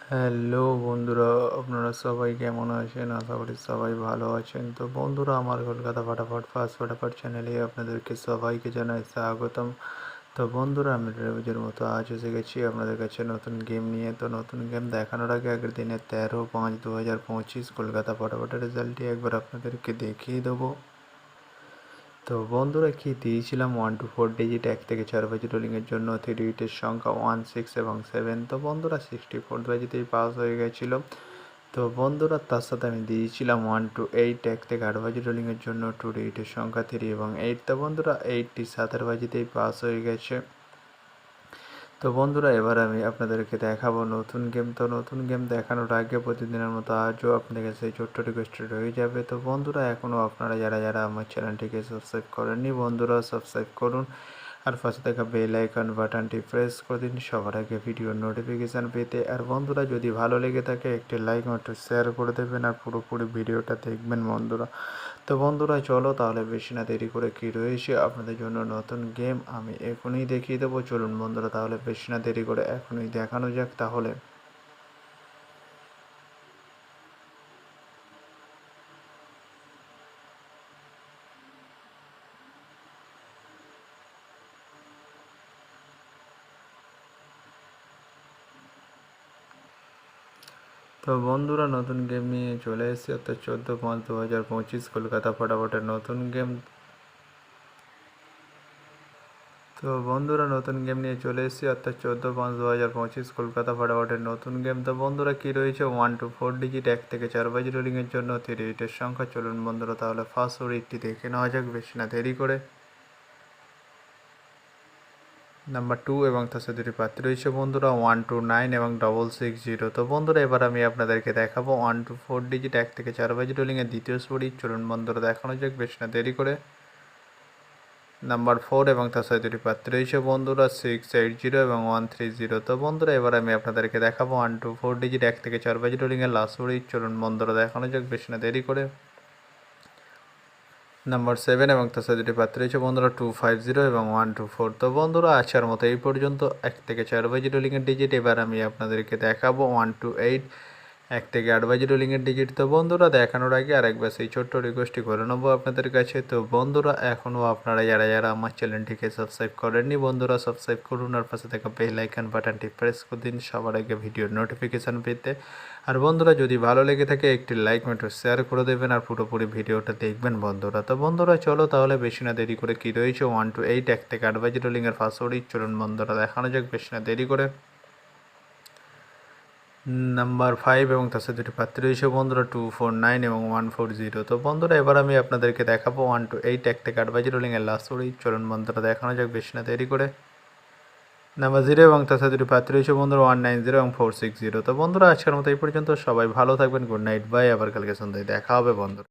Hello বন্ধুরা, আপনারা সবাই কেমন আছেন? আশা করি সবাই ভালো আছেন। তো বন্ধুরা, আমার কলকাতা ফাটাফট চ্যানেলে আপনাদেরকে সবাইকে জানাই স্বাগতম। তো বন্ধুরা, আমি রোজের মতো আজ এসে গেছি আপনাদের কাছে নতুন গেম নিয়ে। তো নতুন গেম দেখানোর আগে আগের দিনে 13/5/2025 কলকাতা ফাটাফটের রেজাল্টটি একবার আপনাদেরকে দেখিয়ে দেবো। তো বন্ধুরা, কি দিয়েছিলাম 1 to 4 ডিজিট 1 থেকে 4 বাজি রোলিংয়ের জন্য 3 ডিজিটের সংখ্যা 1 6 এবং 7। তো বন্ধুরা 64 বাজিতেই পাস হয়ে গেছিলো। তো বন্ধুরা, তার সাথে আমি দিয়েছিলাম 1 to 8 1 থেকে 8 বাজি রোলিংয়ের জন্য 2 ডিজিটের সংখ্যা 3 এবং 8। তো বন্ধুরা 8টি 7 বাজিতেই পাস হয়ে গেছে। তো বন্ধুরা, এবার আমি আপনাদেরকে দেখাবো নতুন গেম। তো নতুন গেম দেখানোর আগে প্রতিদিনের মতো আজও আপনাদের সেই ছোট্ট রিকোয়েস্ট রয়ে যাবে। তো বন্ধুরা, এখনও আপনারা যারা আমার চ্যানেলটিকে সাবস্ক্রাইব করেননি, বন্ধুরা সাবস্ক্রাইব করুন আর পাশে থাকা বেল আইকন বাটনটি প্রেস করে দিন সবার আগে ভিডিওর নোটিফিকেশান পেতে। আর বন্ধুরা, যদি ভালো লেগে থাকে একটি লাইক একটু শেয়ার করে দেবেন আর পুরোপুরি ভিডিওটা দেখবেন বন্ধুরা। তো বন্ধুরা, চলো তাহলে বেশি না দেরি করে কি রয়েছে আপনাদের জন্য নতুন গেম আমি এখনই দেখিয়ে দেবো। চলুন বন্ধুরা, তাহলে বেশি না দেরি করে এখনই দেখানো যাক তাহলে। তো বন্ধুরা, নতুন গেম নিয়ে চলে এসেছি, অর্থাৎ 14/5/2025 কলকাতা ফাটাফটের নতুন গেম। তো বন্ধুরা, নতুন গেম নিয়ে চলে এসেছি, অর্থাৎ 14/5/2025 কলকাতা ফাটাফটের নতুন গেম। তো বন্ধুরা, কী রয়েছে 1 to 4 ডিজিট 1 থেকে 4 বাজি রোলিংয়ের জন্য 3 ডিজিটের সংখ্যা। চলুন বন্ধুরা, তাহলে ফার্স্ট ওরিটটি দেখে নেওয়া যাক বেশি না দেরি করে। নাম্বার 2 এবং তার সাথে দুটি প্রার্থী রয়েছে বন্ধুরা 1 to 9 এবং 660। তো বন্ধুরা, এবার আমি আপনাদেরকে দেখাবো 1 to 4 ডিজিট 1 থেকে 4 বাজি রোলিংয়ের দ্বিতীয় স্পোর্ট। চলুন বন্ধুরা, দেখানো যাক বেশি না দেরি করে। নাম্বার 4 এবং তার সাথে দুটি প্রার্থী রয়েছে বন্ধুরা 680 এবং 130। তো বন্ধুরা, এবার আমি আপনাদেরকে দেখাবো 1 to 4 ডিজিট 1 থেকে 4 বাজি রোলিংয়ের লাস্ট স্পোর্ট। চলুন বন্ধুরা, দেখানো যাক বেশি না দেরি করে। নাম্বার 7 এবং তার সাথে দুটি প্রার্থী রয়েছে বন্ধুরা 250 এবং 124। তো বন্ধুরা, আজকের মতো এই পর্যন্ত 1 থেকে 4 বাজি রোলিংয়ের ডিজিট। এবার আমি আপনাদেরকে দেখাবো 1 to 8 1 থেকে 8 বাজি রোলিংয়ের ডিজিট। তো বন্ধুরা, দেখানোর আগে আরেকবার সেই ছোট্ট রিকোয়েস্টটি করে নেবো আপনাদের কাছে। তো বন্ধুরা, এখনও আপনারা যারা আমার চ্যানেলটিকে সাবস্ক্রাইব করেননি, বন্ধুরা সাবস্ক্রাইব করুন আর পাশে থাকা বেল আইকন বাটনটি প্রেস করে দিন সবার আগে ভিডিওর নোটিফিকেশান পেতে। আর বন্ধুরা, যদি ভালো লেগে থাকে একটি লাইক একটু শেয়ার করে দেবেন আর পুরোপুরি ভিডিওটা দেখবেন বন্ধুরা। তো বন্ধুরা, চলো তাহলে বেশি না দেরি করে কি রয়েছে 1 to 8 1 থেকে 8 বাজি রোলিংয়ের পাসওয়ার্ড। চলুন বন্ধুরা, দেখানো যাক বেশি না দেরি করে। নাম্বার 5 এবং তার সাথে দুটি প্রার্থী রয়েছে বন্ধুরা 249 এবং 140। তো বন্ধুরা, এবার আমি আপনাদেরকে দেখাবো 1 to 8 1 থেকে 8 বাজি রোলিংয়ের লাস্ট ওড়ি। চলুন বন্ধুরা, দেখানো যাক বেশি না দেরি করে। নাম্বার 0 এবং তার সাথে দুটি প্রার্থী রয়েছে বন্ধুরা 190 এবং 460। তো বন্ধুরা, আজকের মতো এই পর্যন্ত। সবাই ভালো থাকবেন। Good night, bye. আবার কালকে সন্ধ্যায় দেখা হবে বন্ধুরা।